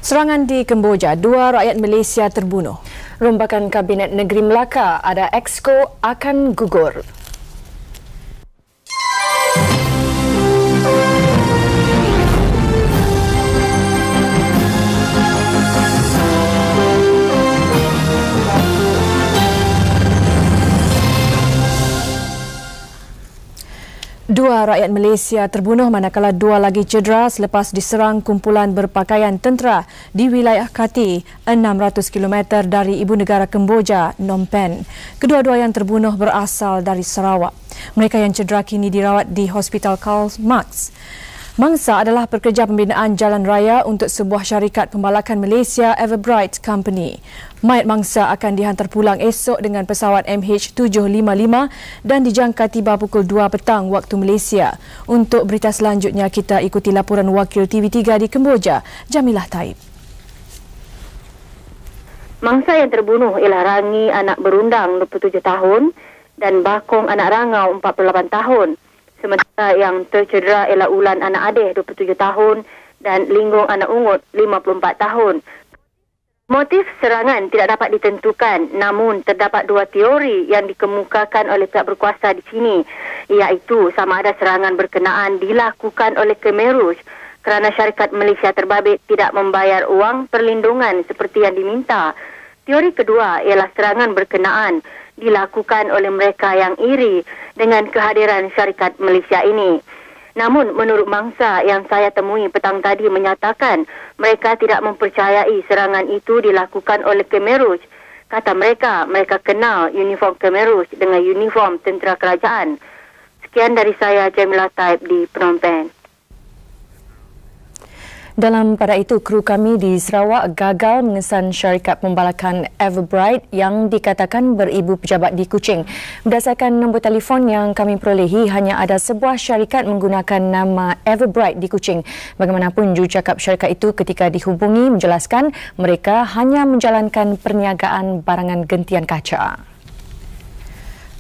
Serangan di Kemboja, 2 rakyat Malaysia terbunuh. Rombakan Kabinet Negeri Melaka, ada Exco akan gugur. Dua rakyat Malaysia terbunuh manakala 2 lagi cedera selepas diserang kumpulan berpakaian tentera di wilayah Kati, 600 km dari ibu negara Kemboja, Phnom Penh. Kedua-dua yang terbunuh berasal dari Sarawak. Mereka yang cedera kini dirawat di Hospital Karl Marx. Mangsa adalah pekerja pembinaan jalan raya untuk sebuah syarikat pembalakan Malaysia Everbright Company. Mayat mangsa akan dihantar pulang esok dengan pesawat MH755 dan dijangka tiba pukul 2 petang waktu Malaysia. Untuk berita selanjutnya, kita ikuti laporan wakil TV3 di Kemboja, Jamilah Taib. Mangsa yang terbunuh ialah Rangi anak berundang 27 tahun dan Bakong anak rangau 48 tahun. Sementara yang tercedera ialah Ulan anak Adeh 27 tahun dan Linggong anak Ungut 54 tahun. Motif serangan tidak dapat ditentukan, namun terdapat 2 teori yang dikemukakan oleh pihak berkuasa di sini, iaitu sama ada serangan berkenaan dilakukan oleh Khmer Rouge kerana syarikat Malaysia terbabit tidak membayar wang perlindungan seperti yang diminta. Teori kedua ialah serangan berkenaan dilakukan oleh mereka yang iri dengan kehadiran syarikat Malaysia ini. Namun menurut mangsa yang saya temui petang tadi menyatakan mereka tidak mempercayai serangan itu dilakukan oleh Khmer Rouge. Kata mereka, mereka kenal uniform Khmer Rouge dengan uniform tentera kerajaan. Sekian dari saya, Jamilah Taib di Phnom Penh. Dalam pada itu, kru kami di Sarawak gagal mengesan syarikat pembalakan Everbright yang dikatakan beribu pejabat di Kuching. Berdasarkan nombor telefon yang kami perolehi, hanya ada sebuah syarikat menggunakan nama Everbright di Kuching. Bagaimanapun, jurucakap syarikat itu ketika dihubungi menjelaskan mereka hanya menjalankan perniagaan barangan gentian kaca.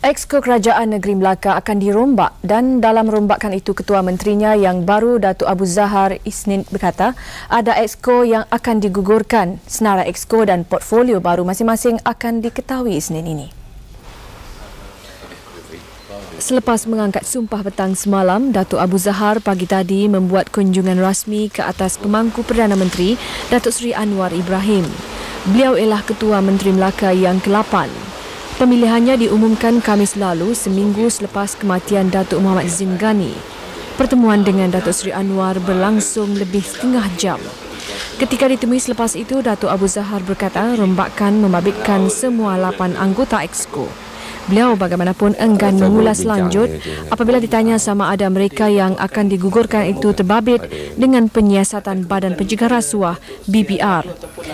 Exco Kerajaan Negeri Melaka akan dirombak dan dalam rombakan itu Ketua Menterinya yang baru Datuk Abu Zahar Isnin berkata ada Exco yang akan digugurkan. Senarai Exco dan portfolio baru masing-masing akan diketahui Isnin ini. Selepas mengangkat sumpah petang semalam, Datuk Abu Zahar pagi tadi membuat kunjungan rasmi ke atas pemangku Perdana Menteri Datuk Seri Anwar Ibrahim. Beliau ialah Ketua Menteri Melaka yang ke-8. Pemilihannya diumumkan Khamis lalu seminggu selepas kematian Datuk Muhammad Zin Ghani. Pertemuan dengan Datuk Seri Anwar berlangsung lebih setengah jam. Ketika ditemui selepas itu, Datuk Abu Zahar berkata rombakan membabitkan semua 8 anggota Exco. Beliau bagaimanapun enggan mengulas lanjut apabila ditanya sama ada mereka yang akan digugurkan itu terbabit dengan penyiasatan Badan Pencegah Rasuah BPR.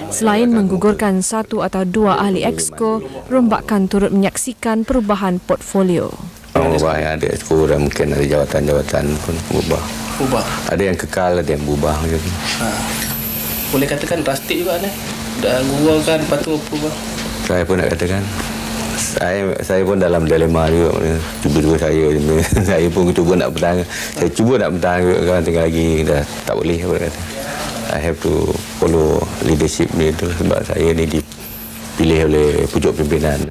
Selain menggugurkan 1 atau 2 ahli Exco, rombakan turut menyaksikan perubahan portfolio. Berubah yang ada Exco dan mungkin ada jawatan-jawatan pun berubah. Ada yang kekal, ada yang berubah macam tu. Boleh katakan drastik juga ni. Dah gugurkan, lepas tu berubah. Saya pun nak katakan. Saya pun dalam dilema juga. Cuba-cuba saya pun cuba nak bertahan. Saya cuba nak bertahan juga kan, tinggal lagi dah tak boleh apa kata. I have to follow leadership ni tu sebab saya ni dipilih oleh pucuk pimpinan.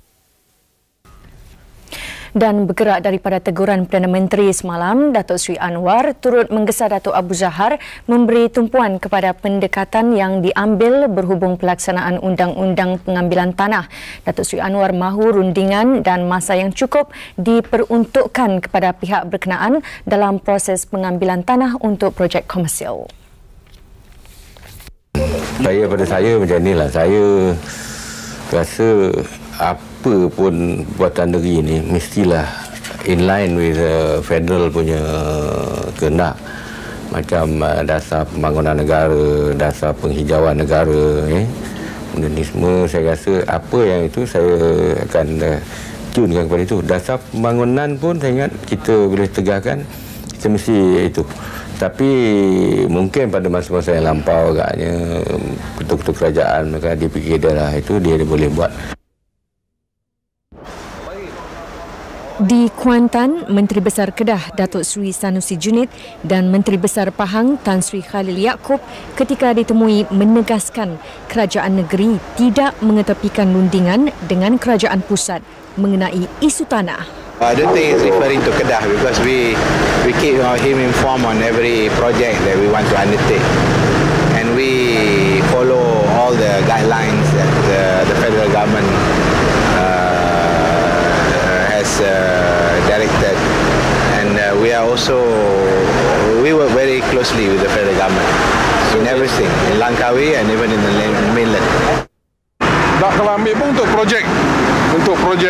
Dan bergerak daripada teguran Perdana Menteri semalam, Datuk Seri Anwar turut menggesa Datuk Abu Zahar memberi tumpuan kepada pendekatan yang diambil berhubung pelaksanaan Undang-Undang Pengambilan Tanah. Datuk Seri Anwar mahu rundingan dan masa yang cukup diperuntukkan kepada pihak berkenaan dalam proses pengambilan tanah untuk projek komersial. Pada saya macam inilah, saya rasa apa pun buatan negeri ini mestilah in line with federal punya kehendak, macam dasar pembangunan negara, dasar penghijauan negara, benda ni semua saya rasa apa yang itu saya akan tunekan kepada itu. Dasar pembangunan pun saya ingat kita boleh tegakkan, kita mesti itu. Tapi mungkin pada masa-masa yang lampau agaknya ketua-ketua kerajaan mereka dipikir dah itu dia boleh buat. Di Kuantan, Menteri Besar Kedah Datuk Seri Sanusi Junid dan Menteri Besar Pahang Tan Sri Khalil Yaakob ketika ditemui menegaskan kerajaan negeri tidak mengetepikan rundingan dengan kerajaan pusat mengenai isu tanah. I don't think it's referring to Kedah because we keep him informed on every project that we want to undertake, and we follow all the guidelines that the federal government has directed, and we work very closely with the federal government in everything, in Langkawi and even in the mainland. Kalau ambil pun untuk projek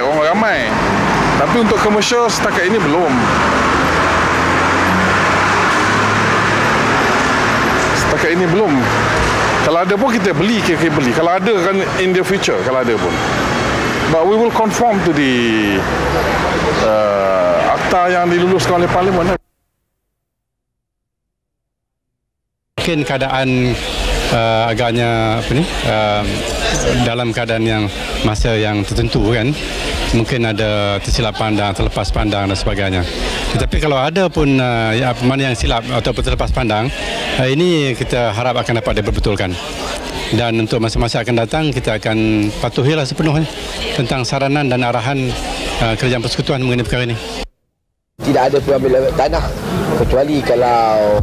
orang ramai, tapi untuk komersial setakat ini belum. Kalau ada pun kita beli, kalau ada kan in the future, kalau ada pun. But we will conform to the akta yang diluluskan oleh Parlimen. Mungkin keadaan agaknya dalam keadaan yang masa yang tertentu kan, mungkin ada tersilap pandang, terlepas pandang dan sebagainya. Tetapi kalau ada pun mana yang silap ataupun terlepas pandang, ini kita harap akan dapat diperbetulkan. Dan untuk masa-masa akan datang, kita akan patuhilah sepenuhnya tentang saranan dan arahan Kerajaan Persekutuan mengenai perkara ini. Tidak ada pengambilan tanah kecuali kalau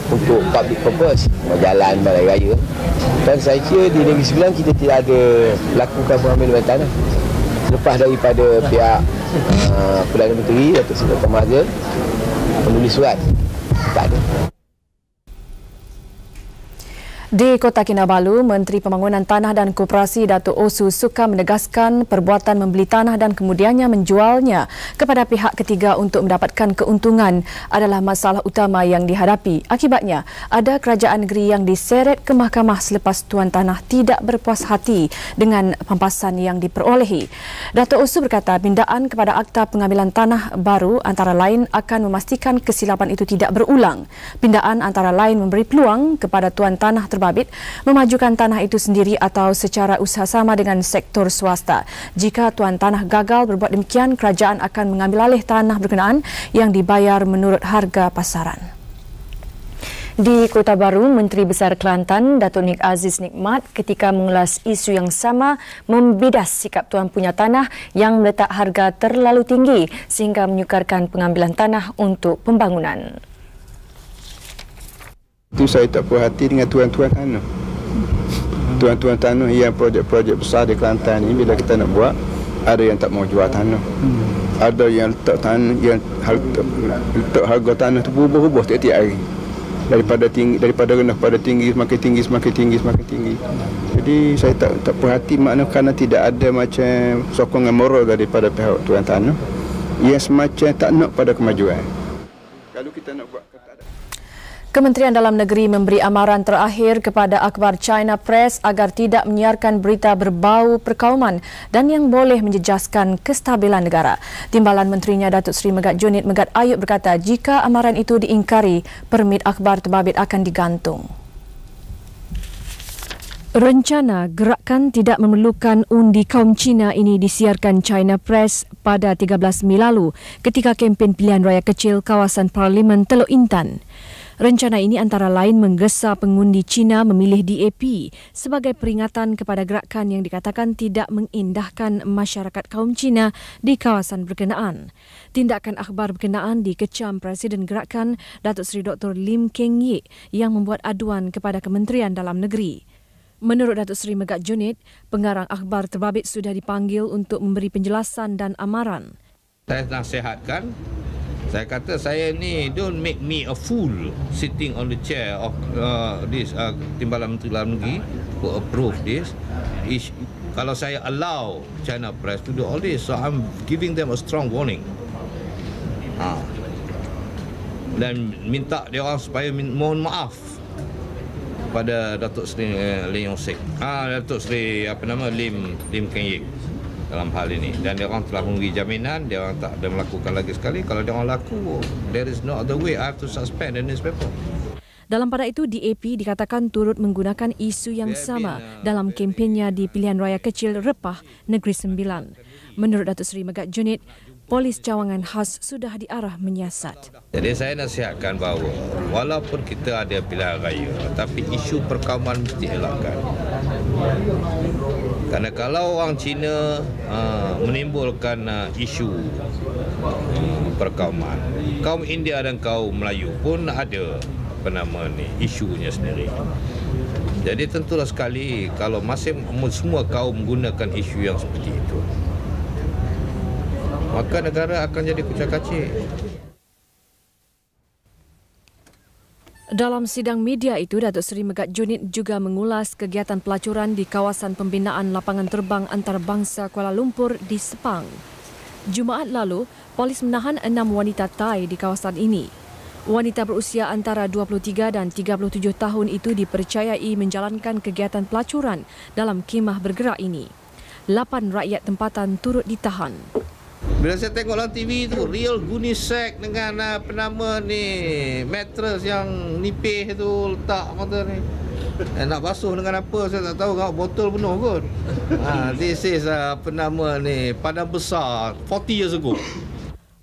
untuk public purpose, jalan, balai raya. Dan saya kira di Negeri Sembilan kita tidak ada lakukan pengambilan tanah. Lepas daripada pihak Perdana Menteri Datuk Seri Dr. Mahathir menulis surat, tak ada. Di Kota Kinabalu, Menteri Pembangunan Tanah dan Koperasi Datuk Osu Suka menegaskan perbuatan membeli tanah dan kemudiannya menjualnya kepada pihak ketiga untuk mendapatkan keuntungan adalah masalah utama yang dihadapi. Akibatnya, ada kerajaan negeri yang diseret ke mahkamah selepas tuan tanah tidak berpuas hati dengan pampasan yang diperolehi. Datuk Osu berkata pindaan kepada akta pengambilan tanah baru antara lain akan memastikan kesilapan itu tidak berulang. Pindaan antara lain memberi peluang kepada tuan tanah terbabit memajukan tanah itu sendiri atau secara usaha sama dengan sektor swasta. Jika tuan tanah gagal berbuat demikian, kerajaan akan mengambil alih tanah berkenaan yang dibayar menurut harga pasaran. Di Kota Baru, Menteri Besar Kelantan Datuk Nik Aziz Nikmat ketika mengulas isu yang sama membidas sikap tuan punya tanah yang meletak harga terlalu tinggi sehingga menyukarkan pengambilan tanah untuk pembangunan. Itu saya tak puas hati dengan tuan-tuan tanah. Tuan-tuan tanah yang projek-projek besar di Kelantan ini bila kita nak buat, ada yang tak mau jual tanah. Ada yang letak tanah, yang letak harga tanah tu berubah-ubah tiap-tiap hari. Daripada rendah pada tinggi, semakin tinggi. Jadi saya tak puas hati makna kerana tidak ada macam sokongan moral daripada pihak tuan tanah yang semacam tak nak pada kemajuan. Kalau kita nak buat Kementerian Dalam Negeri memberi amaran terakhir kepada akhbar China Press agar tidak menyiarkan berita berbau perkauman dan yang boleh menjejaskan kestabilan negara. Timbalan Menterinya Datuk Seri Megat Junid Megat Ayub berkata jika amaran itu diingkari, permit akhbar terbabit akan digantung. Rencana gerakan tidak memerlukan undi kaum Cina ini disiarkan China Press pada 13 Mei lalu ketika kempen pilihan raya kecil kawasan Parlimen Teluk Intan. Rencana ini antara lain menggesa pengundi Cina memilih DAP sebagai peringatan kepada gerakan yang dikatakan tidak mengindahkan masyarakat kaum Cina di kawasan berkenaan. Tindakan akhbar berkenaan dikecam Presiden Gerakan Datuk Seri Dr. Lim Keng Yik yang membuat aduan kepada Kementerian Dalam Negeri. Menurut Datuk Seri Megat Junid, pengarang akhbar terbabit sudah dipanggil untuk memberi penjelasan dan amaran. Saya nasihatkan, saya kata saya ni don't make me a fool sitting on the chair of this Timbalan Menteri Dalam Negeri who approve this. Kalau saya allow China Press to do all this, so I'm giving them a strong warning. Dan minta dia orang supaya mohon maaf pada Datuk Seri Lim Yong Sek. Datuk Seri Lim Keng Yik dalam hal ini, dan dia orang telah memberi jaminan dia orang tak ada melakukan lagi sekali. Kalau dia orang laku, there is no other way, I have to suspend the newspaper. Dalam pada itu, DAP dikatakan turut menggunakan isu yang sama dalam kempennya di pilihan raya kecil Repah Negeri Sembilan. Menurut Datuk Seri Megat Junid, polis cawangan khas sudah diarah menyiasat. Jadi saya nasihatkan bahawa walaupun kita ada pilihan raya, tapi isu perkauman mesti elakkan. Kerana kalau orang Cina menimbulkan isu perkauman, kaum India dan kaum Melayu pun ada isunya sendiri. Jadi tentulah sekali kalau semua kaum menggunakan isu yang seperti itu, maka negara akan jadi kucak-kacir. Dalam sidang media itu, Datuk Seri Megat Junid juga mengulas kegiatan pelacuran di kawasan pembinaan lapangan terbang antarabangsa Kuala Lumpur di Sepang. Jumaat lalu, polis menahan 6 wanita Thai di kawasan ini. Wanita berusia antara 23 dan 37 tahun itu dipercayai menjalankan kegiatan pelacuran dalam khemah bergerak ini. 8 rakyat tempatan turut ditahan. Bila saya tengok dalam TV tu, real gunisek dengan mattress yang nipih tu letak kata ni. Nak basuh dengan apa saya tak tahu, botol penuh kot. This is padang besar 40 years ago.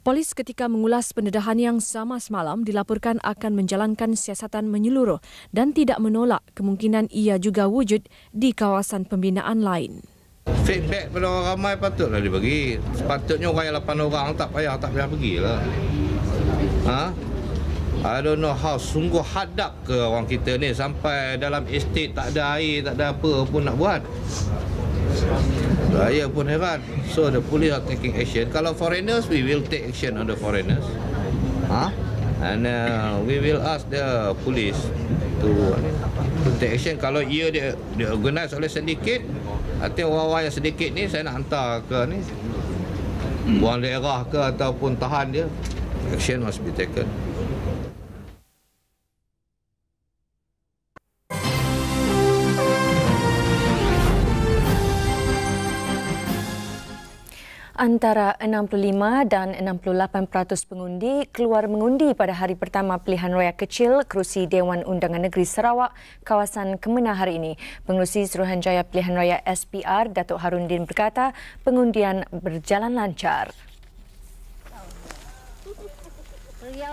Polis ketika mengulas pendedahan yang sama semalam dilaporkan akan menjalankan siasatan menyeluruh dan tidak menolak kemungkinan ia juga wujud di kawasan pembinaan lain. Feedback pada orang ramai patutlah dibagi. Sepatutnya orang yang 8 orang tak payah pergilah. I don't know how sungguh hadap ke orang kita ni sampai dalam estate tak ada air, tak ada apa pun nak buat. Saya pun heran. So the police are taking action. Kalau foreigners, we will take action on the foreigners. And we will ask the police to take action. Kalau ia dia organize oleh sindiket, artinya orang-orang yang sedikit ni saya nak hantar ke ni buang daerah ke ataupun tahan dia. Action must be taken. Antara 65 dan 68% pengundi keluar mengundi pada hari pertama pilihan raya kecil kerusi Dewan Undangan Negeri Sarawak, kawasan Kemenah hari ini. Pengerusi Suruhanjaya Pilihan Raya SPR, Datuk Harundin berkata pengundian berjalan lancar.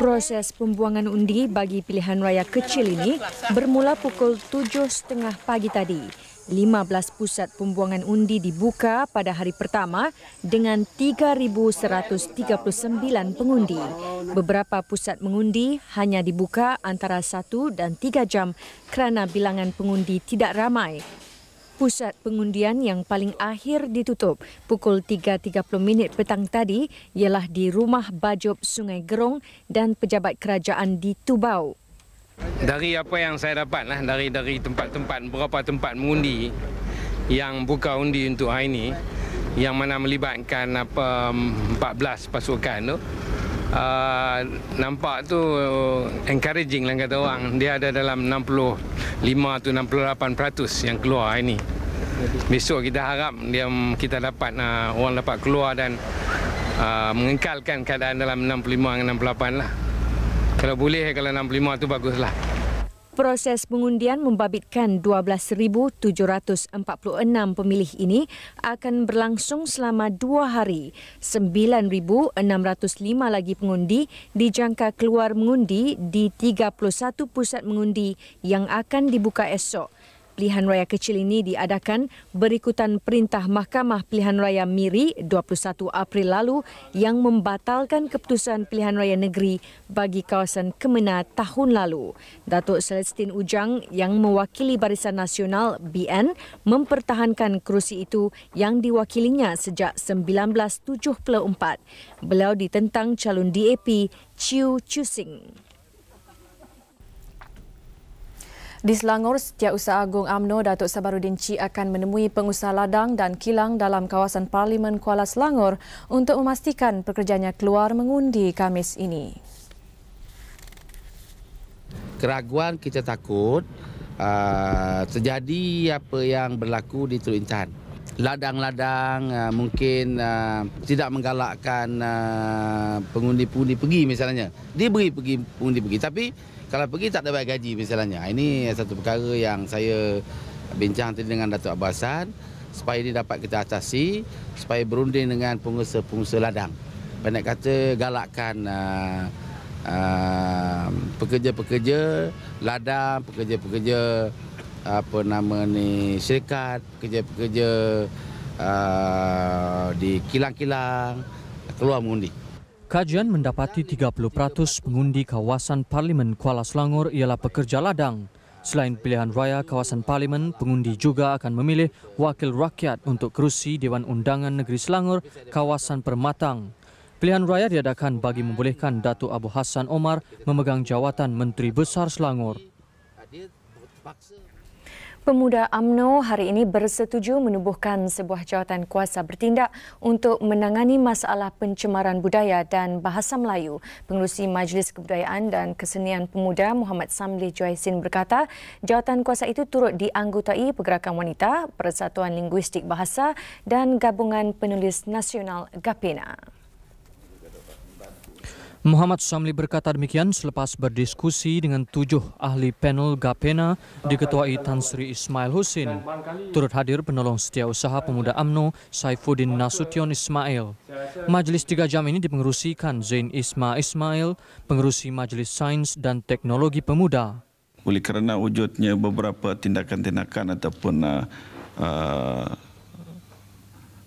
Proses pembuangan undi bagi pilihan raya kecil ini bermula pukul 7.30 pagi tadi. 15 pusat pembuangan undi dibuka pada hari pertama dengan 3,139 pengundi. Beberapa pusat mengundi hanya dibuka antara 1 dan 3 jam kerana bilangan pengundi tidak ramai. Pusat pengundian yang paling akhir ditutup pukul 3.30 petang tadi ialah di Rumah Bajob Sungai Gerong dan pejabat kerajaan di Tubau. Dari apa yang saya dapat dari tempat-tempat, beberapa tempat mengundi yang buka undi untuk hari ini, yang mana melibatkan 14 pasukan tu, nampak tu encouraging lah kata orang. Dia ada dalam 65 to 68% yang keluar hari ini. Besok kita harap kita dapat orang dapat keluar dan mengekalkan keadaan dalam 65 dengan 68 lah. Kalau boleh, kalau 65 tu baguslah. Proses pengundian membabitkan 12,746 pemilih ini akan berlangsung selama 2 hari. 9,605 lagi pengundi dijangka keluar mengundi di 31 pusat mengundi yang akan dibuka esok. Pilihan raya kecil ini diadakan berikutan perintah Mahkamah Pilihan Raya Miri 21 April lalu yang membatalkan keputusan pilihan raya negeri bagi kawasan Kemenah tahun lalu. Datuk Celestine Ujang yang mewakili Barisan Nasional BN mempertahankan kerusi itu yang diwakilinya sejak 1974. Beliau ditentang calon DAP Chiu Chusing. Di Selangor, Setiausaha Agung UMNO Datuk Sabarudin Chi akan menemui pengusaha ladang dan kilang dalam kawasan Parlimen Kuala Selangor untuk memastikan pekerjanya keluar mengundi Khamis ini. Keraguan kita takut terjadi apa yang berlaku di Teluk Intan. Ladang-ladang mungkin tidak menggalakkan pengundi-pengundi pergi misalnya. Dia beri pergi pengundi pergi, tapi kalau pergi tak dapat gaji misalnya. Ini satu perkara yang saya bincang tadi dengan Datuk Abbasan supaya ini dapat kita atasi, supaya berunding dengan pengusaha-pengusaha ladang pendek kata galakkan pekerja-pekerja ladang, pekerja-pekerja syarikat, pekerja-pekerja di kilang-kilang keluar mengundi. Kajian mendapati 30% pengundi kawasan Parlimen Kuala Selangor ialah pekerja ladang. Selain pilihan raya kawasan Parlimen, pengundi juga akan memilih wakil rakyat untuk kerusi Dewan Undangan Negeri Selangor kawasan Permatang. Pilihan raya diadakan bagi membolehkan Datuk Abu Hassan Omar memegang jawatan Menteri Besar Selangor. Pemuda UMNO hari ini bersetuju menubuhkan sebuah jawatan kuasa bertindak untuk menangani masalah pencemaran budaya dan bahasa Melayu. Pengerusi Majlis Kebudayaan dan Kesenian Pemuda Muhammad Samli Joaisin berkata, jawatan kuasa itu turut dianggotai Pergerakan Wanita, Persatuan Linguistik Bahasa dan Gabungan Penulis Nasional GAPENA. Muhammad Samli berkata demikian selepas berdiskusi dengan 7 ahli panel GAPENA diketuai Tan Sri Ismail Husin. Turut hadir penolong setiausaha pemuda UMNO Saifuddin Nasution Ismail. Majlis 3 jam ini dipengerusikan Zain Ismail, pengerusi Majlis Sains dan Teknologi Pemuda. Oleh kerana wujudnya beberapa tindakan-tindakan ataupun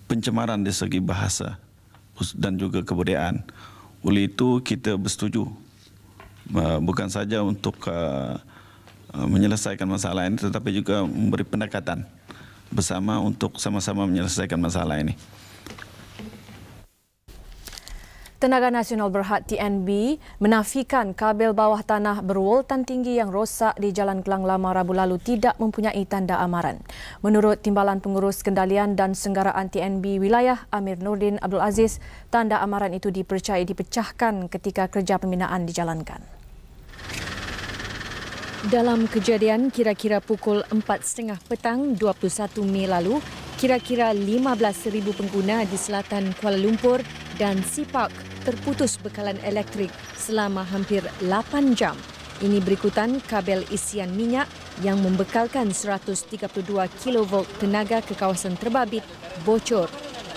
pencemaran di segi bahasa dan juga kebudayaan. Oleh itu kita bersetuju bukan saja untuk menyelesaikan masalah ini tetapi juga memberi pendekatan bersama untuk sama-sama menyelesaikan masalah ini. Tenaga Nasional Berhad TNB menafikan kabel bawah tanah bervoltan tinggi yang rosak di Jalan Kelang Lama Rabu lalu tidak mempunyai tanda amaran. Menurut Timbalan Pengurus Kendalian dan Senggaraan TNB Wilayah Amir Nordin Abdul Aziz, tanda amaran itu dipercayai dipecahkan ketika kerja pembinaan dijalankan. Dalam kejadian kira-kira pukul 4.30 petang 21 Mei lalu, kira-kira 15,000 pengguna di selatan Kuala Lumpur dan Sipak terputus bekalan elektrik selama hampir 8 jam. Ini berikutan kabel isian minyak yang membekalkan 132 kV tenaga ke kawasan terbabit bocor.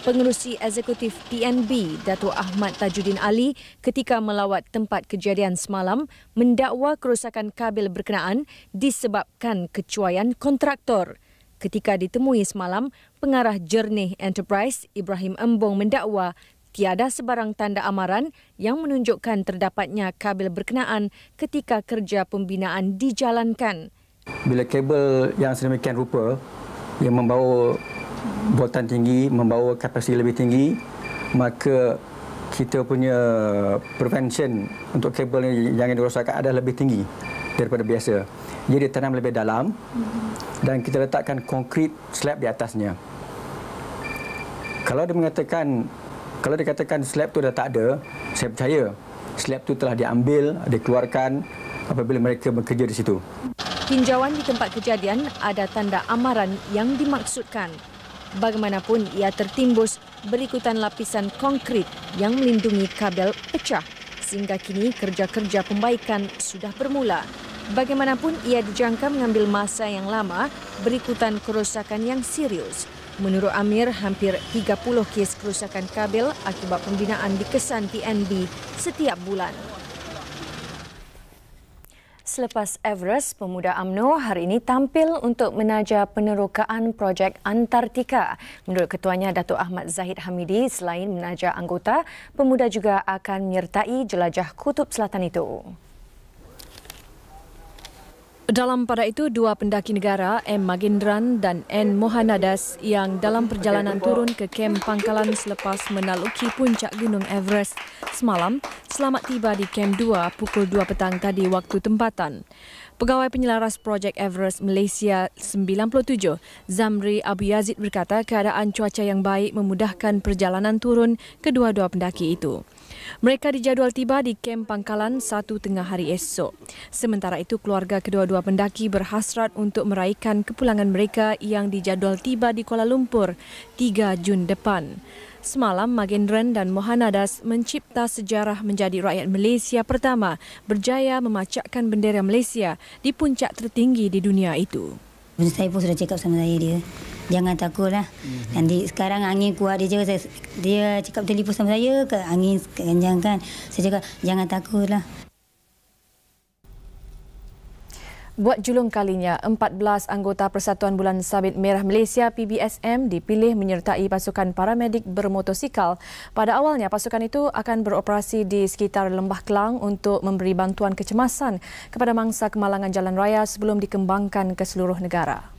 Pengerusi Eksekutif TNB, Datuk Ahmad Tajuddin Ali, ketika melawat tempat kejadian semalam, mendakwa kerosakan kabel berkenaan disebabkan kecuaian kontraktor. Ketika ditemui semalam, pengarah Jernih Enterprise, Ibrahim Embong mendakwa tiada sebarang tanda amaran yang menunjukkan terdapatnya kabel berkenaan ketika kerja pembinaan dijalankan. Bila kabel yang sedemikian rupa yang membawa voltan tinggi, membawa kapasiti lebih tinggi, maka kita punya prevention untuk kabel yang dirosakkan adalah lebih tinggi daripada biasa. Jadi ditanam lebih dalam dan kita letakkan konkrit slab di atasnya. Kalau dikatakan slab tu dah tak ada, saya percaya slab tu telah diambil, dikeluarkan apabila mereka bekerja di situ. Tinjauan di tempat kejadian ada tanda amaran yang dimaksudkan. Bagaimanapun ia tertimbus berikutan lapisan konkrit yang melindungi kabel pecah. Sehingga kini kerja-kerja pembaikan sudah bermula. Bagaimanapun ia dijangka mengambil masa yang lama berikutan kerosakan yang serius. Menurut Amir, hampir 30 kes kerosakan kabel akibat pembinaan dikesan TNB setiap bulan. Selepas Everest, pemuda UMNO hari ini tampil untuk menaja penerokaan projek Antartika. Menurut ketuanya Datuk Ahmad Zahid Hamidi, selain menaja anggota, pemuda juga akan menyertai jelajah Kutub Selatan itu. Dalam pada itu, 2 pendaki negara, M. Magendran dan N. Mohanadas yang dalam perjalanan turun ke kem pangkalan selepas menaluki puncak Gunung Everest semalam, selamat tiba di kem 2 pukul 2 petang tadi waktu tempatan. Pegawai penyelaras projek Everest Malaysia 97, Zamri Abu Yazid berkata keadaan cuaca yang baik memudahkan perjalanan turun kedua-dua pendaki itu. Mereka dijadual tiba di kem pangkalan 1 tengah hari esok. Sementara itu, keluarga kedua-dua pendaki berhasrat untuk meraihkan kepulangan mereka yang dijadual tiba di Kuala Lumpur 3 Jun depan. Semalam, Magendran dan Mohanadas mencipta sejarah menjadi rakyat Malaysia pertama berjaya memacakkan bendera Malaysia di puncak tertinggi di dunia itu. Saya pun sudah cakap sama dia, jangan takutlah. Nanti sekarang angin kuat, dia cakap telefon sama saya, angin kencang kan. Saya cakap jangan takutlah. Buat julung kalinya, 14 anggota Persatuan Bulan Sabit Merah Malaysia PBSM dipilih menyertai pasukan paramedik bermotosikal. Pada awalnya, pasukan itu akan beroperasi di sekitar Lembah Kelang untuk memberi bantuan kecemasan kepada mangsa kemalangan jalan raya sebelum dikembangkan ke seluruh negara.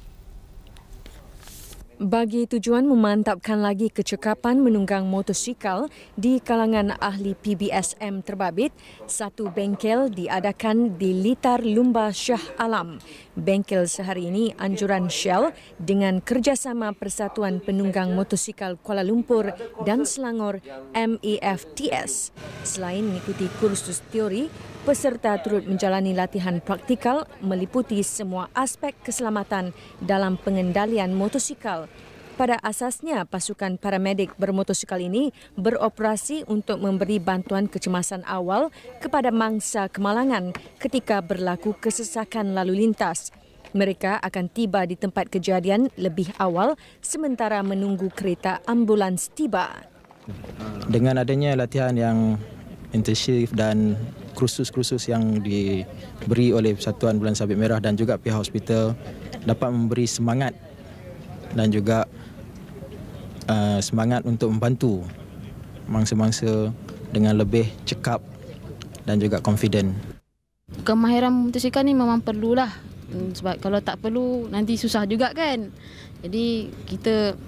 Bagi tujuan memantapkan lagi kecekapan menunggang motosikal di kalangan ahli PBSM terbabit, satu bengkel diadakan di Litar Lumba Shah Alam. Bengkel sehari ini anjuran Shell dengan kerjasama Persatuan Penunggang Motosikal Kuala Lumpur dan Selangor MEFTS. Selain mengikuti kursus teori, peserta turut menjalani latihan praktikal meliputi semua aspek keselamatan dalam pengendalian motosikal. Pada asasnya, pasukan paramedik bermotosikal ini beroperasi untuk memberi bantuan kecemasan awal kepada mangsa kemalangan ketika berlaku kesesakan lalu lintas. Mereka akan tiba di tempat kejadian lebih awal sementara menunggu kereta ambulans tiba. Dengan adanya latihan yang intensif dan kursus-kursus yang diberi oleh Persatuan Bulan Sabit Merah dan juga pihak hospital dapat memberi semangat dan juga semangat untuk membantu mangsa-mangsa dengan lebih cekap dan juga confident. Kemahiran motosikal ni memang perlulah, sebab kalau tak perlu nanti susah juga kan. Jadi kita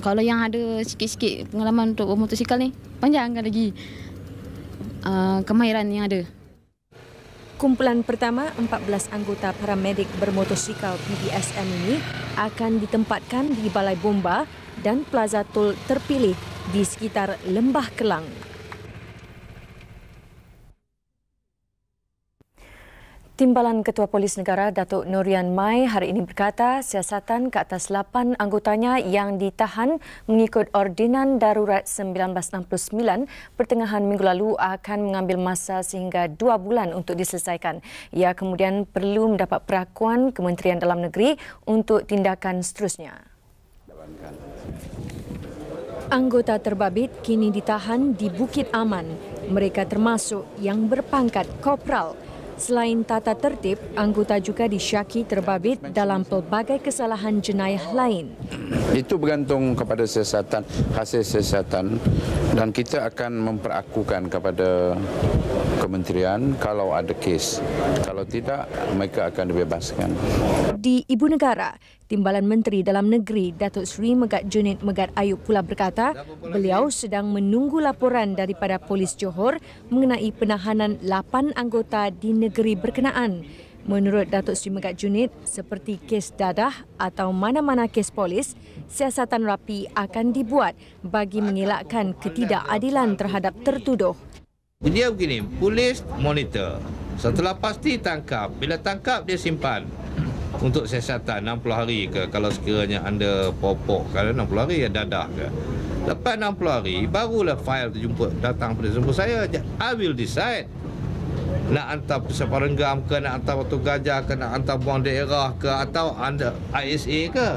kalau yang ada sikit-sikit pengalaman untuk bermotosikal ni, panjangkan lagi kemahiran yang ada. Kumpulan pertama 14 anggota paramedik bermotosikal PBSM ini akan ditempatkan di Balai Bomba dan Plaza Tol terpilih di sekitar Lembah Kelang. Timbalan Ketua Polis Negara Datuk Norian Mai hari ini berkata siasatan ke atas 8 anggotanya yang ditahan mengikut Ordinan Darurat 1969 pertengahan minggu lalu akan mengambil masa sehingga 2 bulan untuk diselesaikan. Ia kemudian perlu mendapat perakuan Kementerian Dalam Negeri untuk tindakan seterusnya. Anggota terbabit kini ditahan di Bukit Aman. Mereka termasuk yang berpangkat korporal. Selain tata tertib, anggota juga disyaki terbabit dalam pelbagai kesalahan jenayah lain. Itu bergantung kepada siasatan, hasil siasatan, dan kita akan memperakukan kepada kementerian kalau ada kes. Kalau tidak, mereka akan dibebaskan. Di Ibu Negara, Timbalan Menteri Dalam Negeri Datuk Seri Megat Junid Megat Ayub pula berkata beliau sedang menunggu laporan daripada Polis Johor mengenai penahanan 8 anggota di negeri berkenaan. Menurut Datuk Seri Megat Junid, seperti kes dadah atau mana-mana kes polis, siasatan rapi akan dibuat bagi mengelakkan ketidakadilan terhadap tertuduh. Dia begini, polis monitor. Setelah pasti tangkap, bila tangkap dia simpan untuk siasatan 60 hari ke, kalau sekiranya anda popok, kalau 60 hari ya dadah ke. Lepas 60 hari barulah file terjumpa datang pada jumpa saya. I will decide. Nak hantar pesawat renggam ke, nak hantar batu gajah ke, nak hantar buang daerah ke, atau anda ISA ke.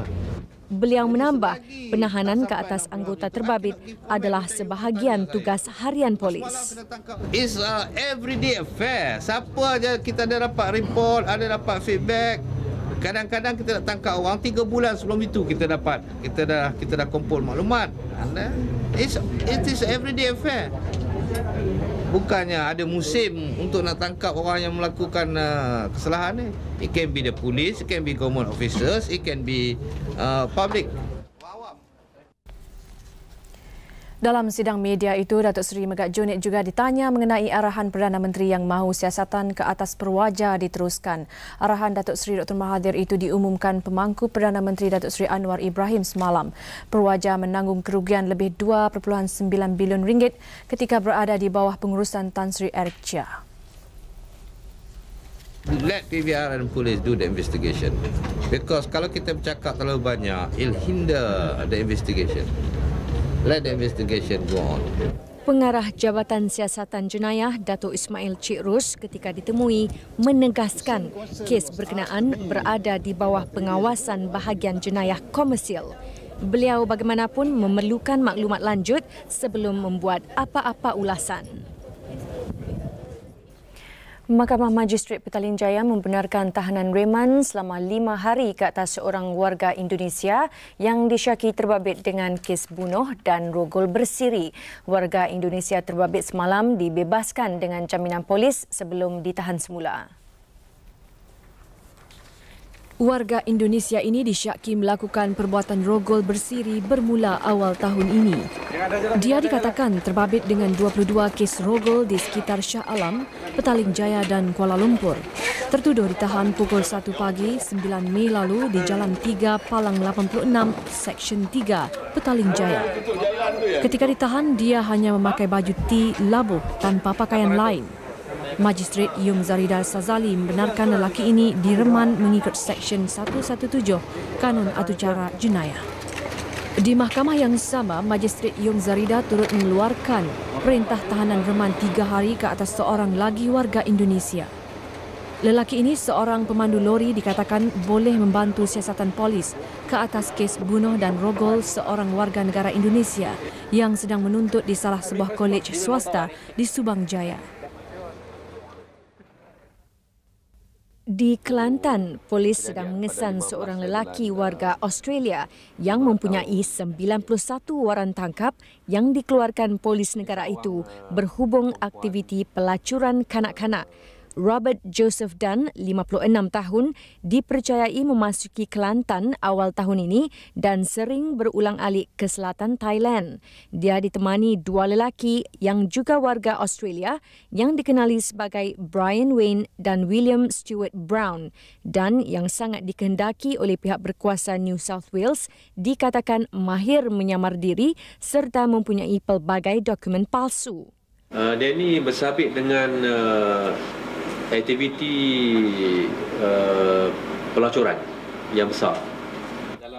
Beliau menambah, penahanan ke atas anggota terbabit adalah sebahagian tugas harian polis. It's a everyday affair. Siapa aja kita ada dapat report, ada dapat feedback. Kadang-kadang kita nak tangkap orang 3 bulan sebelum itu kita dapat, kita dah kumpul maklumat. It is everyday affair. Bukannya ada musim untuk nak tangkap orang yang melakukan kesalahan ni. It can be the police, it can be government officers, it can be public. Dalam sidang media itu, Datuk Seri Megat Junid juga ditanya mengenai arahan Perdana Menteri yang mahu siasatan ke atas perwaja diteruskan. Arahan Datuk Seri Dr. Mahathir itu diumumkan pemangku Perdana Menteri Datuk Seri Anwar Ibrahim semalam. Perwaja menanggung kerugian lebih 2.9 bilion ringgit ketika berada di bawah pengurusan Tan Sri Eric Chia. Let PBR and police do the investigation. Because kalau kita bercakap terlalu banyak, it'll hinder the investigation. Let the investigation go on. Pengarah Jabatan Siasatan Jenayah Datuk Ismail Cik Ros ketika ditemui menegaskan kes berkenaan berada di bawah pengawasan bahagian jenayah komersial. Beliau bagaimanapun memerlukan maklumat lanjut sebelum membuat apa-apa ulasan. Mahkamah Magistrate Petaling Jaya membenarkan tahanan reman selama 5 hari ke atas seorang warga Indonesia yang disyaki terbabit dengan kes bunuh dan rogol bersiri. Warga Indonesia terbabit semalam dibebaskan dengan jaminan polis sebelum ditahan semula. Warga Indonesia ini disyaki melakukan perbuatan rogol bersiri bermula awal tahun ini. Dia dikatakan terbabit dengan 22 kes rogol di sekitar Shah Alam, Petaling Jaya dan Kuala Lumpur. Tertuduh ditahan pukul 1 pagi 9 Mei lalu di Jalan 3 Palang 86, Seksyen 3, Petaling Jaya. Ketika ditahan, dia hanya memakai baju T labuh tanpa pakaian lain. Magistrate Yung Zarida Sazali membenarkan lelaki ini direman mengikut Seksyen 117 Kanun Aducara Jenayah. Di mahkamah yang sama, Magistrate Yung Zarida turut mengeluarkan perintah tahanan reman 3 hari ke atas seorang lagi warga Indonesia. Lelaki ini, seorang pemandu lori, dikatakan boleh membantu siasatan polis ke atas kes bunuh dan rogol seorang warga negara Indonesia yang sedang menuntut di salah sebuah kolej swasta di Subang Jaya. Di Kelantan, polis sedang mengesan seorang lelaki warga Australia yang mempunyai 91 waran tangkap yang dikeluarkan polis negara itu berhubung aktiviti pelacuran kanak-kanak. Robert Joseph Dunn, 56 tahun, dipercayai memasuki Kelantan awal tahun ini dan sering berulang-alik ke selatan Thailand. Dia ditemani 2 lelaki yang juga warga Australia yang dikenali sebagai Brian Wayne dan William Stewart Brown. Dan yang sangat dikehendaki oleh pihak berkuasa New South Wales dikatakan mahir menyamar diri serta mempunyai pelbagai dokumen palsu. Dia ni bersabit dengan aktiviti pelacuran yang besar.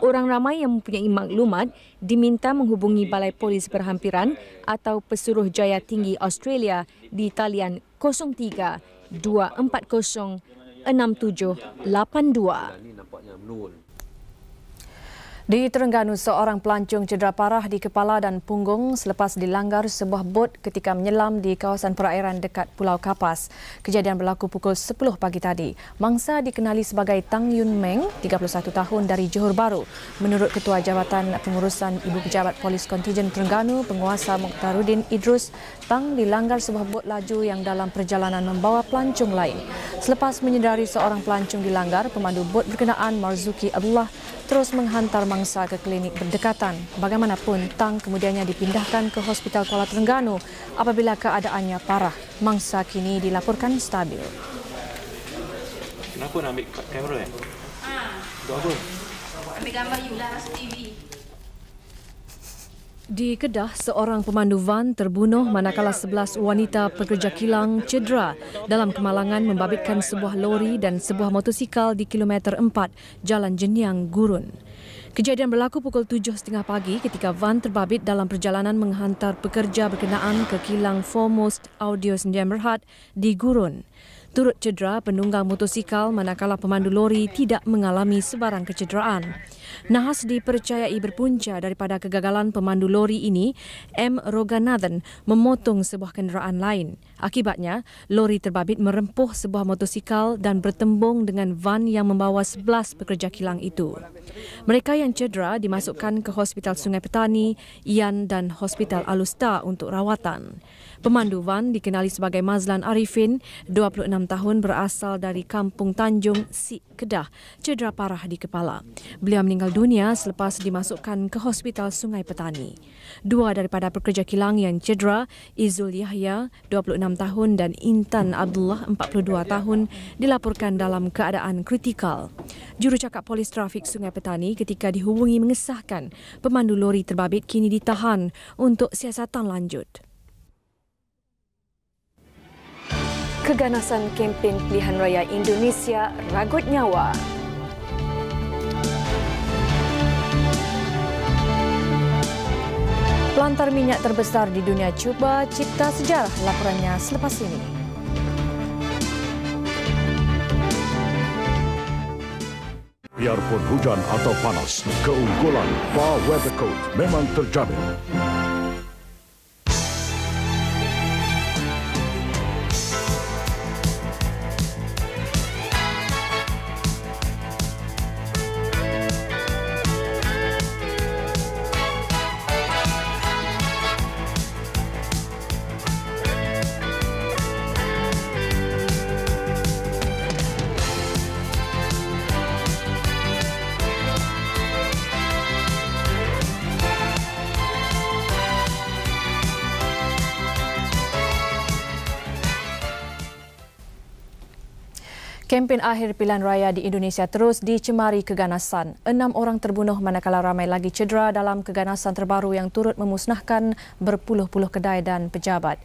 Orang ramai yang mempunyai maklumat diminta menghubungi Balai Polis Berhampiran atau Pesuruh Jaya Tinggi Australia di talian 03 240 6782. Di Terengganu, seorang pelancong cedera parah di kepala dan punggung selepas dilanggar sebuah bot ketika menyelam di kawasan perairan dekat Pulau Kapas. Kejadian berlaku pukul 10 pagi tadi. Mangsa dikenali sebagai Tang Yun Meng, 31 tahun dari Johor Bahru. Menurut Ketua Jabatan Pengurusan Ibu Pejabat Polis Kontijen Terengganu, Penguasa Mukhtaruddin Idrus, Tang dilanggar sebuah bot laju yang dalam perjalanan membawa pelancong lain. Selepas menyedari seorang pelancong dilanggar, pemandu bot berkenaan Marzuki Abdullah terus menghantar mangsa ke klinik berdekatan. Bagaimanapun, Tang kemudiannya dipindahkan ke Hospital Kuala Terengganu apabila keadaannya parah. Mangsa kini dilaporkan stabil. Kenapa nak ambil kamera ya? Untuk apa? Ambil gambar you lah masuk TV. Di Kedah, seorang pemandu van terbunuh manakala 11 wanita pekerja kilang cedera dalam kemalangan membabitkan sebuah lori dan sebuah motosikal di kilometer 4 Jalan Jeniang, Gurun. Kejadian berlaku pukul 7.30 pagi ketika van terbabit dalam perjalanan menghantar pekerja berkenaan ke kilang Foremost Audio Sdn Bhd di Gurun. Turut cedera penunggang motosikal manakala pemandu lori tidak mengalami sebarang kecederaan. Nahas dipercayai berpunca daripada kegagalan pemandu lori ini, M. Roganathan, memotong sebuah kenderaan lain. Akibatnya, lori terbabit merempuh sebuah motosikal dan bertembung dengan van yang membawa 11 pekerja kilang itu. Mereka yang cedera dimasukkan ke Hospital Sungai Petani, Ian dan Hospital Alusta untuk rawatan. Pemandu van dikenali sebagai Mazlan Arifin, 26 tahun, berasal dari Kampung Tanjung, Sik, Kedah, cedera parah di kepala. Beliau meninggal dunia selepas dimasukkan ke Hospital Sungai Petani. 2 daripada pekerja kilang yang cedera, Izul Yahya, 26 tahun dan Intan Abdullah, 42 tahun, dilaporkan dalam keadaan kritikal. Jurucakap Polis Trafik Sungai Petani ketika dihubungi mengesahkan pemandu lori terbabit kini ditahan untuk siasatan lanjut. Keganasan kempen pilihan raya Indonesia ragut nyawa. Pelantar minyak terbesar di dunia cuba cipta sejarah, laporannya selepas ini. Biarpun hujan atau panas, keunggulan Far Weather Coat memang terjamin. Kempen akhir pilihan raya di Indonesia terus dicemari keganasan. 6 orang terbunuh manakala ramai lagi cedera dalam keganasan terbaru yang turut memusnahkan berpuluh-puluh kedai dan pejabat.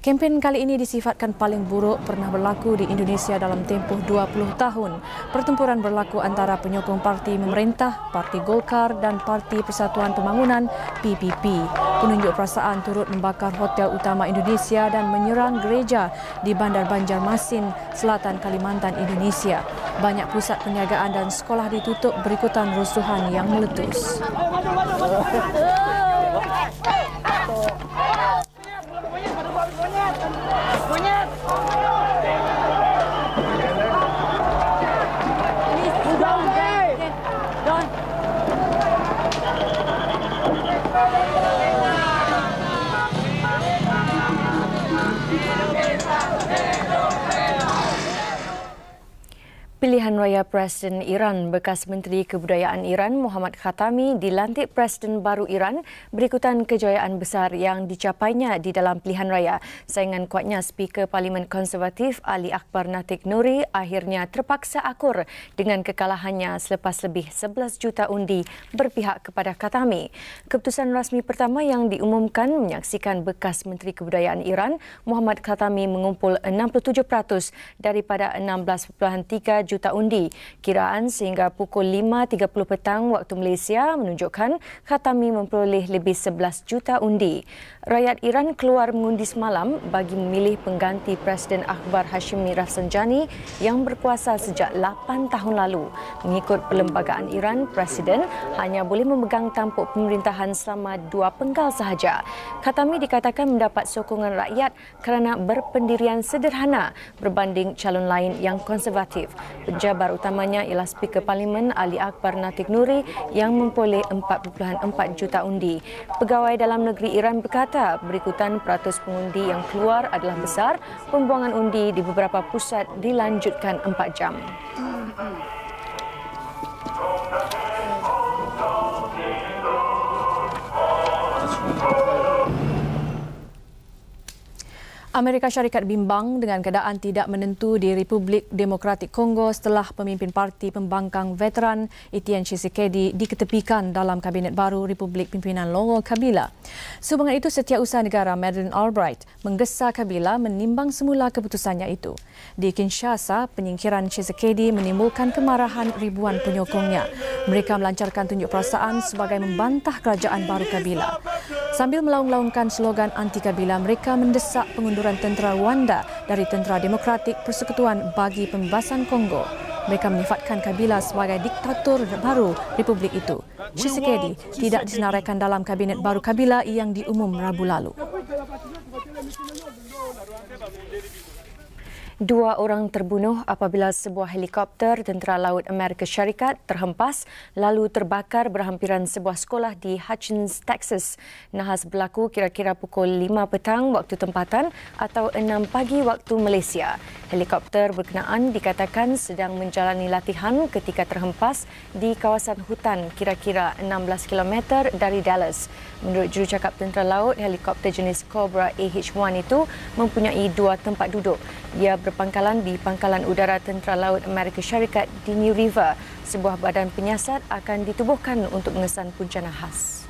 Kempen kali ini disifatkan paling buruk pernah berlaku di Indonesia dalam tempoh 20 tahun. Pertempuran berlaku antara penyokong parti memerintah, Parti Golkar dan Parti Persatuan Pembangunan PPP. Penunjuk perasaan turut membakar hotel utama Indonesia dan menyerang gereja di Bandar Banjarmasin, Selatan Kalimantan, Indonesia. Banyak pusat perniagaan dan sekolah ditutup berikutan rusuhan yang meletus. Pilihan raya Presiden Iran, bekas Menteri Kebudayaan Iran Muhammad Khatami dilantik Presiden baru Iran berikutan kejayaan besar yang dicapainya di dalam pilihan raya. Saingan kuatnya Speaker Parlimen Konservatif Ali Akbar Natiq Nouri akhirnya terpaksa akur dengan kekalahannya selepas lebih 11 juta undi berpihak kepada Khatami. Keputusan rasmi pertama yang diumumkan menyaksikan bekas Menteri Kebudayaan Iran Muhammad Khatami mengumpul 67% daripada 16.3 juta undi. Kiraan sehingga pukul 5.30 petang waktu Malaysia menunjukkan Khatami memperoleh lebih 11 juta undi. Rakyat Iran keluar mengundi semalam bagi memilih pengganti Presiden Akbar Hashimi Rafsanjani yang berkuasa sejak 8 tahun lalu. Mengikut perlembagaan Iran, Presiden hanya boleh memegang tampuk pemerintahan selama 2 penggal sahaja. Khatami dikatakan mendapat sokongan rakyat kerana berpendirian sederhana berbanding calon lain yang konservatif. Penjabar utamanya ialah Speaker Parlimen Ali Akbar Natiq Nouri yang memperoleh 4.4 juta undi. Pegawai dalam negeri Iran berkata berikutan peratus pengundi yang keluar adalah besar, pembuangan undi di beberapa pusat dilanjutkan 4 jam. Amerika Syarikat bimbang dengan keadaan tidak menentu di Republik Demokratik Kongo setelah pemimpin parti pembangkang veteran Etienne Tshisekedi diketepikan dalam Kabinet baru Republik Pimpinan Laurent Kabila. Sehubungan itu, Setiausaha Negara Madeleine Albright menggesa Kabila menimbang semula keputusannya itu. Di Kinshasa, penyingkiran Tshisekedi menimbulkan kemarahan ribuan penyokongnya. Mereka melancarkan tunjuk perasaan sebagai membantah kerajaan baru Kabila. Sambil melaung-laungkan slogan anti-Kabila, mereka mendesak pengunduran tentera Rwanda dari Tentera Demokratik Persekutuan bagi Pembebasan Kongo. Mereka menyifatkan Kabila sebagai diktator baru Republik itu. Tshisekedi tidak disenaraikan dalam Kabinet baru Kabila yang diumum Rabu lalu. 2 orang terbunuh apabila sebuah helikopter Tentera Laut Amerika Syarikat terhempas lalu terbakar berhampiran sebuah sekolah di Hutchins, Texas. Nahas berlaku kira-kira pukul 5 petang waktu tempatan atau 6 pagi waktu Malaysia. Helikopter berkenaan dikatakan sedang menjalani latihan ketika terhempas di kawasan hutan kira-kira 16 km dari Dallas. Menurut jurucakap Tentera Laut, helikopter jenis Cobra AH-1 itu mempunyai 2 tempat duduk. Ia berpangkalan di Pangkalan Udara Tentera Laut Amerika Syarikat di New River. Sebuah badan penyiasat akan ditubuhkan untuk mengesan punca nahas.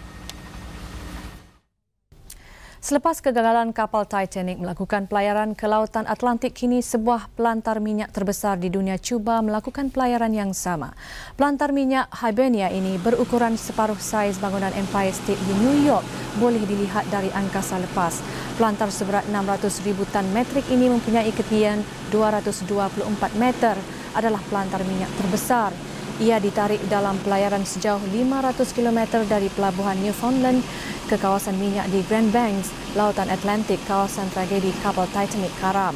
Selepas kegagalan kapal Titanic melakukan pelayaran ke lautan Atlantik, kini sebuah pelantar minyak terbesar di dunia cuba melakukan pelayaran yang sama. Pelantar minyak Hibernia ini berukuran separuh saiz bangunan Empire State di New York, boleh dilihat dari angkasa lepas. Pelantar seberat 600,000 tan metrik ini mempunyai ketinggian 224 meter, adalah pelantar minyak terbesar. Ia ditarik dalam pelayaran sejauh 500 km dari pelabuhan Newfoundland ke kawasan minyak di Grand Banks, Lautan Atlantik, kawasan tragedi kapal Titanic karam.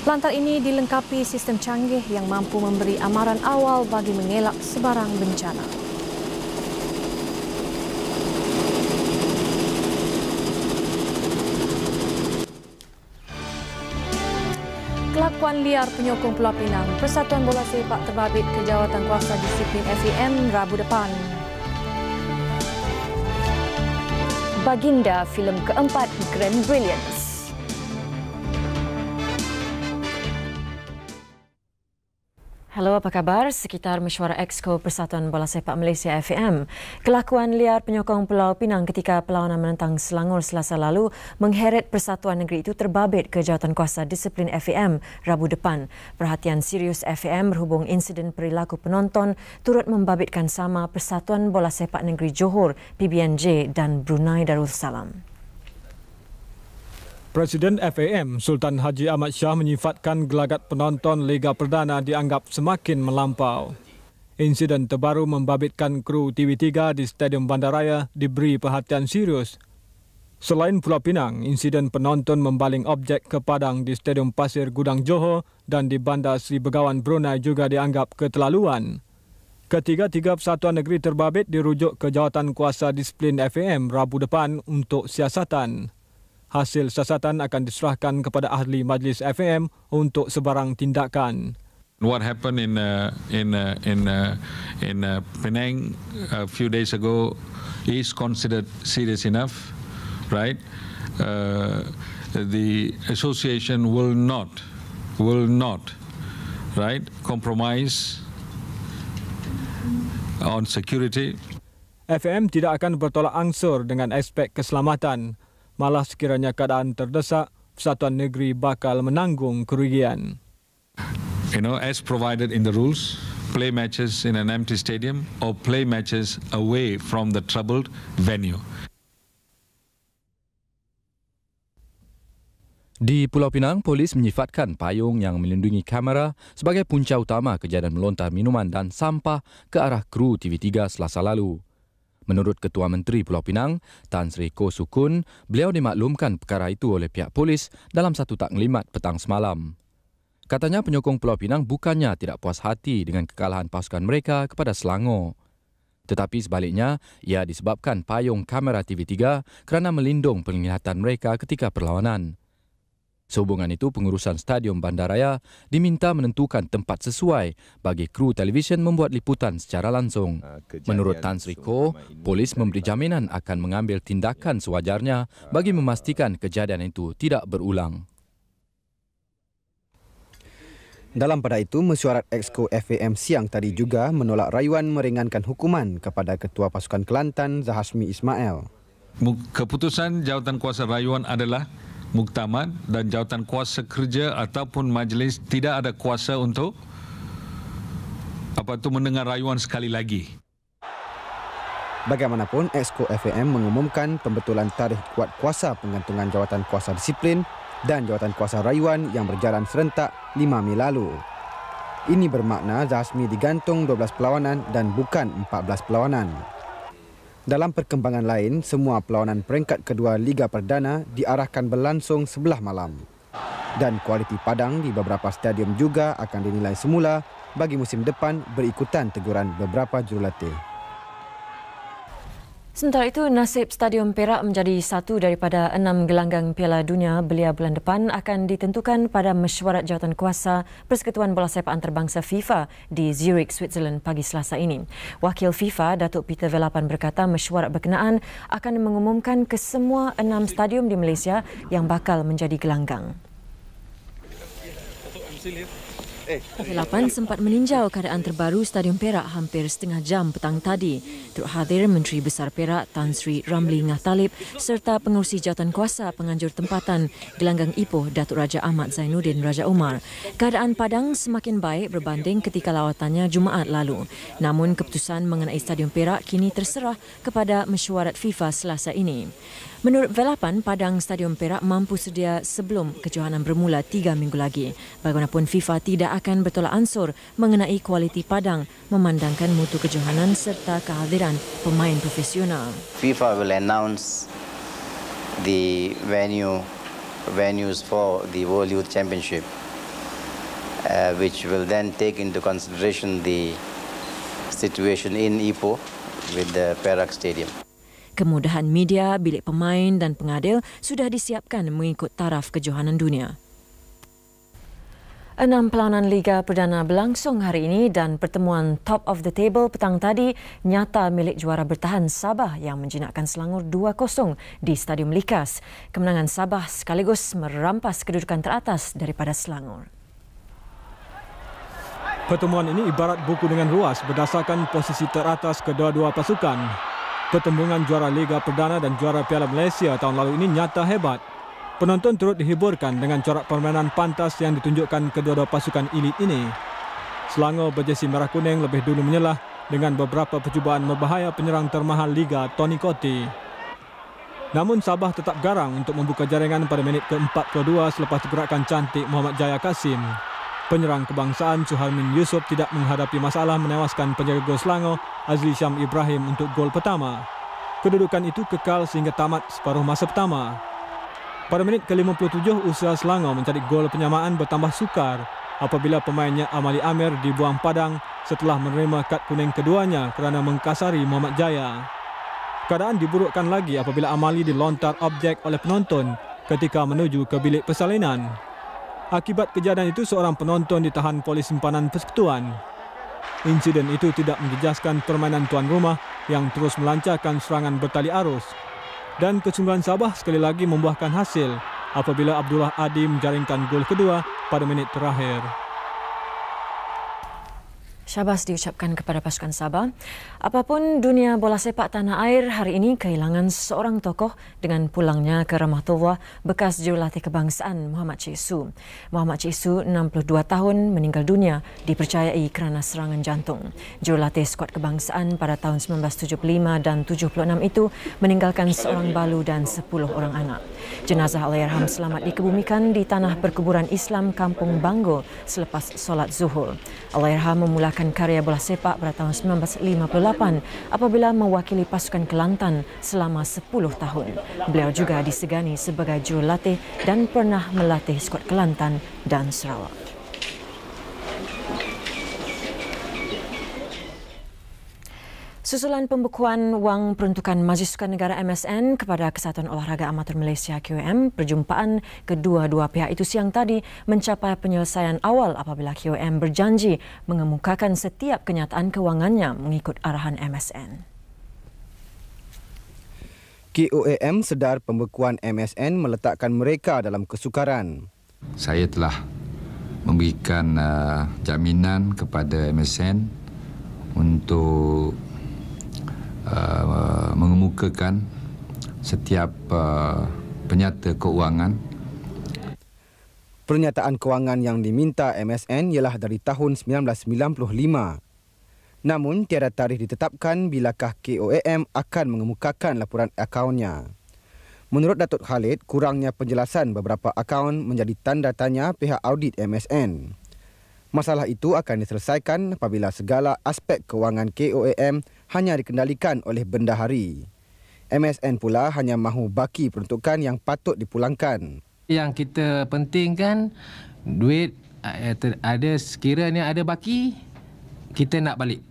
Pelantar ini dilengkapi sistem canggih yang mampu memberi amaran awal bagi mengelak sebarang bencana. Kelakuan liar penyokong Pulau Pinang, Persatuan Bola Sepak terbabit ke Jawatankuasa Disiplin FAM Rabu depan. Baginda filem keempat Grand Brilliance. Halo, apa kabar? Sekitar mesyuarat Exco Persatuan Bola Sepak Malaysia FAM. Kelakuan liar penyokong Pulau Pinang ketika perlawanan menentang Selangor Selasa lalu mengheret persatuan negeri itu terbabit ke Jawatankuasa Disiplin FAM Rabu depan. Perhatian serius FAM berhubung insiden perilaku penonton turut membabitkan sama Persatuan Bola Sepak Negeri Johor, PBNJ dan Brunei Darussalam. Presiden FAM Sultan Haji Ahmad Shah menyifatkan gelagat penonton Liga Perdana dianggap semakin melampau. Insiden terbaru membabitkan kru TV3 di Stadium Bandaraya diberi perhatian serius. Selain Pulau Pinang, insiden penonton membaling objek ke padang di Stadium Pasir Gudang Johor dan di Bandar Seri Begawan Brunei juga dianggap keterlaluan. Ketiga-tiga persatuan negeri terbabit dirujuk ke Jawatankuasa Disiplin FAM Rabu depan untuk siasatan. Hasil siasatan akan diserahkan kepada ahli majlis FAM untuk sebarang tindakan. What happened in Penang a few days ago is considered serious enough, right? The association will not, right, compromise on security. FAM tidak akan bertolak ansur dengan aspek keselamatan. Malah sekiranya keadaan terdesak, persatuan negeri bakal menanggung kerugian. You know, as provided in the rules, play matches in an empty stadium or play matches away from the troubled venue. Di Pulau Pinang, polis menyifatkan payung yang melindungi kamera sebagai punca utama kejadian melontar minuman dan sampah ke arah kru TV3 Selasa lalu. Menurut Ketua Menteri Pulau Pinang, Tan Sri Ko Sukun, beliau dimaklumkan perkara itu oleh pihak polis dalam satu taklimat petang semalam. Katanya penyokong Pulau Pinang bukannya tidak puas hati dengan kekalahan pasukan mereka kepada Selangor. Tetapi sebaliknya, ia disebabkan payung kamera TV3 kerana melindung penglihatan mereka ketika perlawanan. Sehubungan itu, pengurusan Stadium Bandaraya diminta menentukan tempat sesuai bagi kru televisyen membuat liputan secara langsung. Menurut Tan Sri Ko, polis memberi jaminan akan mengambil tindakan sewajarnya bagi memastikan kejadian itu tidak berulang. Dalam pada itu, mesyuarat Exco FAM siang tadi juga menolak rayuan meringankan hukuman kepada Ketua Pasukan Kelantan Zahasmi Ismail. Keputusan Jawatankuasa Rayuan adalah muktamad dan Jawatankuasa Kerja ataupun majlis tidak ada kuasa untuk mendengar rayuan sekali lagi. Bagaimanapun, Exco FAM mengumumkan pembetulan tarikh kuat kuasa pengantungan Jawatankuasa Disiplin dan Jawatankuasa Rayuan yang berjalan serentak 5 Mei lalu. Ini bermakna Zahasmi digantung 12 perlawanan dan bukan 14 perlawanan. Dalam perkembangan lain, semua perlawanan peringkat kedua Liga Perdana diarahkan berlangsung sebelah malam. Dan kualiti padang di beberapa stadium juga akan dinilai semula bagi musim depan berikutan teguran beberapa jurulatih. Sementara itu, nasib Stadium Perak menjadi satu daripada 6 gelanggang Piala Dunia belia bulan depan akan ditentukan pada mesyuarat Jawatankuasa Persekutuan Bola Sepak Antarabangsa FIFA di Zurich, Switzerland pagi Selasa ini. Wakil FIFA, Datuk Peter Velapan berkata mesyuarat berkenaan akan mengumumkan kesemua 6 stadium di Malaysia yang bakal menjadi gelanggang. Velapan sempat meninjau keadaan terbaru Stadium Perak hampir setengah jam petang tadi. Turut hadir Menteri Besar Perak Tan Sri Ramli Ngah Talib serta pengurusi jawatankuasa penganjur tempatan Gelanggang Ipoh Datuk Raja Ahmad Zainuddin Raja Umar. Keadaan Padang semakin baik berbanding ketika lawatannya Jumaat lalu. Namun keputusan mengenai Stadium Perak kini terserah kepada mesyuarat FIFA Selasa ini. Menurut Velapan, Padang Stadium Perak mampu sedia sebelum kejohanan bermula 3 minggu lagi. Bagaimanapun FIFA tidak akan bertolak ansur mengenai kualiti Padang memandangkan mutu kejohanan serta kehadiran pemain profesional. FIFA will announce the venues for the World Youth Championship, which will then take into consideration the situation in Ipoh with the Perak Stadium. Kemudahan media, bilik pemain dan pengadil sudah disiapkan mengikut taraf kejohanan dunia. 6 perlawanan Liga Perdana berlangsung hari ini dan pertemuan top of the table petang tadi nyata milik juara bertahan Sabah yang menjinakkan Selangor 2-0 di Stadium Likas. Kemenangan Sabah sekaligus merampas kedudukan teratas daripada Selangor. Pertemuan ini ibarat buku dengan ruas berdasarkan posisi teratas kedua-dua pasukan. Pertembungan juara Liga Perdana dan juara Piala Malaysia tahun lalu ini nyata hebat. Penonton turut dihiburkan dengan corak permainan pantas yang ditunjukkan kedua-dua pasukan elit ini. Selangor berjesi merah kuning lebih dulu menyelah dengan beberapa percubaan berbahaya penyerang termahal Liga Tony Cottee. Namun Sabah tetap garang untuk membuka jaringan pada minit ke-42 selepas pergerakan cantik Muhammad Jaya Kasim. Penyerang kebangsaan Suharmin Yusof tidak menghadapi masalah menewaskan penjaga gol Selangor Azli Syam Ibrahim untuk gol pertama. Kedudukan itu kekal sehingga tamat separuh masa pertama. Pada minit ke-57 usaha Selangor mencari gol penyamaan bertambah sukar apabila pemainnya Amali Amir dibuang padang setelah menerima kad kuning keduanya kerana mengkasari Muhammad Jaya. Keadaan diburukkan lagi apabila Amali dilontar objek oleh penonton ketika menuju ke bilik persalinan. Akibat kejadian itu, seorang penonton ditahan polis simpanan persekutuan. Insiden itu tidak menjejaskan permainan tuan rumah yang terus melancarkan serangan bertali arus. Dan kesungguhan Sabah sekali lagi membuahkan hasil apabila Abdullah Adi menjaringkan gol kedua pada minit terakhir. Syabas diucapkan kepada pasukan Sabah. Apapun dunia bola sepak tanah air hari ini kehilangan seorang tokoh dengan pulangnya ke Rahmatullah bekas jurulatih kebangsaan Muhammad Cik Su. Muhammad Cik Su, 62 tahun, meninggal dunia dipercayai kerana serangan jantung. Jurulatih skuad kebangsaan pada tahun 1975 dan 76 itu meninggalkan seorang balu dan 10 orang anak. Jenazah Allahyarham selamat dikebumikan di tanah perkuburan Islam Kampung Banggul selepas solat zuhur. Allahyarham memulakan karya bola sepak pada tahun 1958 apabila mewakili pasukan Kelantan selama 10 tahun. Beliau juga disegani sebagai jurulatih dan pernah melatih skuad Kelantan dan Sarawak. Susulan pembukuan wang peruntukan Majlis Sukan Negara MSN kepada Kesatuan Olahraga Amatur Malaysia KOM, perjumpaan kedua-dua pihak itu siang tadi mencapai penyelesaian awal apabila KOM berjanji mengemukakan setiap kenyataan kewangannya mengikut arahan MSN. KOM sedar pembekuan MSN meletakkan mereka dalam kesukaran. Saya telah memberikan jaminan kepada MSN untuk mengemukakan setiap penyata keuangan. Pernyataan kewangan yang diminta MSN ialah dari tahun 1995. Namun tiada tarikh ditetapkan bilakah KOM akan mengemukakan laporan akaunnya. Menurut Datuk Khalid, kurangnya penjelasan beberapa akaun menjadi tanda tanya pihak audit MSN. Masalah itu akan diselesaikan apabila segala aspek kewangan KOM hanya dikendalikan oleh bendahari. MSN pula hanya mahu baki peruntukan yang patut dipulangkan. Yang kita pentingkan duit ada, sekiranya ada baki, kita nak balik.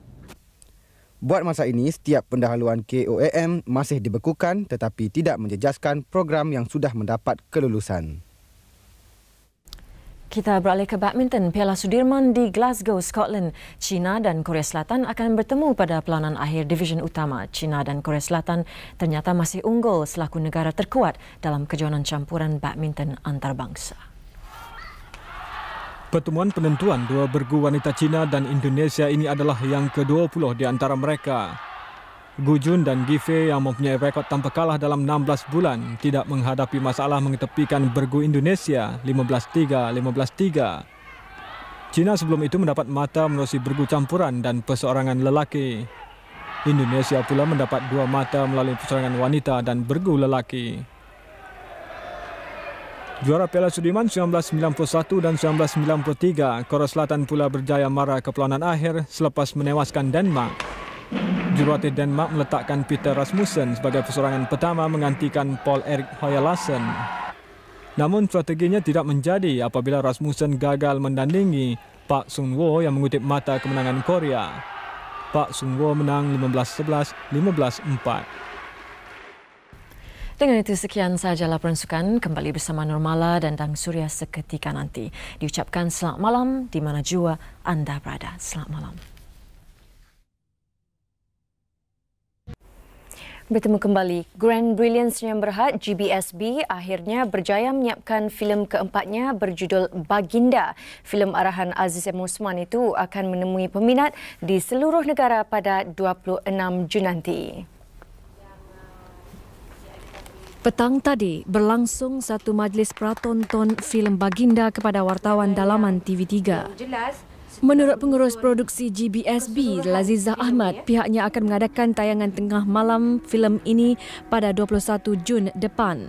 Buat masa ini, setiap pendahuluan KOM masih dibekukan tetapi tidak menjejaskan program yang sudah mendapat kelulusan. Kita beralih ke badminton. Piala Sudirman di Glasgow, Scotland. China dan Korea Selatan akan bertemu pada perlawanan akhir division utama. China dan Korea Selatan ternyata masih unggul selaku negara terkuat dalam kejohanan campuran badminton antarabangsa. Pertemuan penentuan dua bergu wanita Cina dan Indonesia ini adalah yang ke-20 di antara mereka. Gu Jun dan Gi Fei yang mempunyai rekod tanpa kalah dalam 16 bulan tidak menghadapi masalah mengetepikan bergu Indonesia 15-3, 15-3. China sebelum itu mendapat mata menerusi bergu campuran dan perseorangan lelaki. Indonesia pula mendapat 2 mata melalui perseorangan wanita dan bergu lelaki. Juara Piala Sudirman 1991 dan 1993, Korea Selatan pula berjaya mara ke perlawanan akhir selepas menewaskan Denmark. Jurulatih Denmark meletakkan Peter Rasmussen sebagai perseorangan pertama menggantikan Paul Erik Høyer Larsen. Namun strateginya tidak menjadi apabila Rasmussen gagal mendandingi Park Sun-woo yang mengutip mata kemenangan Korea. Park Sun-woo menang 15-11, 15-4. Dengan itu sekian sahaja laporan sukan. Kembali bersama Nurmala dan Dang Surya seketika nanti. Diucapkan selamat malam di mana jua anda berada. Selamat malam. Bertemu kembali. Grand Brilliance yang berhad GBSB akhirnya berjaya menyiapkan filem keempatnya berjudul Baginda. Filem arahan Aziz M. Osman itu akan menemui peminat di seluruh negara pada 26 Jun nanti. Petang tadi berlangsung satu majlis pratonton filem Baginda kepada wartawan dalaman TV3. Menurut pengurus produksi GBSB, Lazizah Ahmad, pihaknya akan mengadakan tayangan tengah malam filem ini pada 21 Jun depan.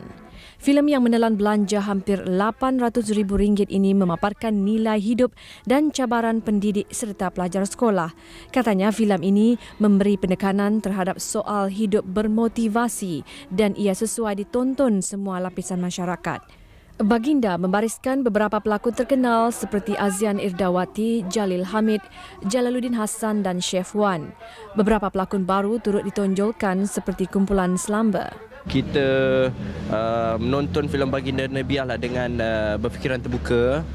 Filem yang menelan belanja hampir RM800,000 ini memaparkan nilai hidup dan cabaran pendidik serta pelajar sekolah. Katanya filem ini memberi penekanan terhadap soal hidup bermotivasi dan ia sesuai ditonton semua lapisan masyarakat. Baginda membariskan beberapa pelakon terkenal seperti Azian Irdawati, Jalil Hamid, Jalaluddin Hassan dan Chef Wan. Beberapa pelakon baru turut ditonjolkan seperti kumpulan Slumber. Kita menonton filem Baginda ni biarlah dengan berfikiran terbuka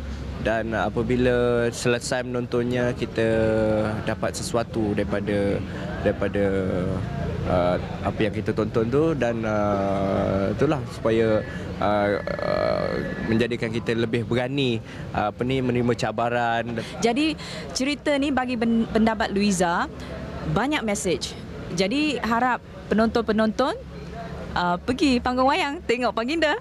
dan apabila selesai menontonnya kita dapat sesuatu daripada apa yang kita tonton tu dan itulah supaya menjadikan kita lebih berani menerima cabaran. Jadi cerita ni bagi pendapat Luiza banyak mesej. Jadi harap penonton-penonton pergi panggung wayang tengok Baginda.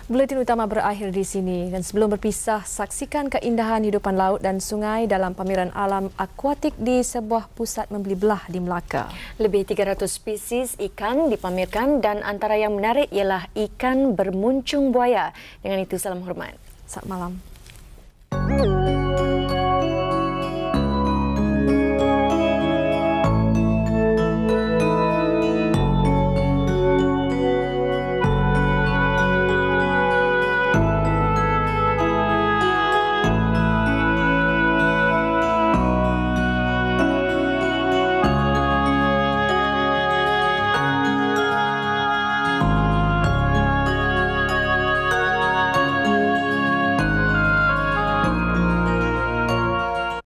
Buletin utama berakhir di sini dan sebelum berpisah, saksikan keindahan hidupan laut dan sungai dalam pameran alam akuatik di sebuah pusat membeli belah di Melaka. Lebih 300 spesies ikan dipamerkan dan antara yang menarik ialah ikan bermuncung buaya. Dengan itu, salam hormat. Selamat malam.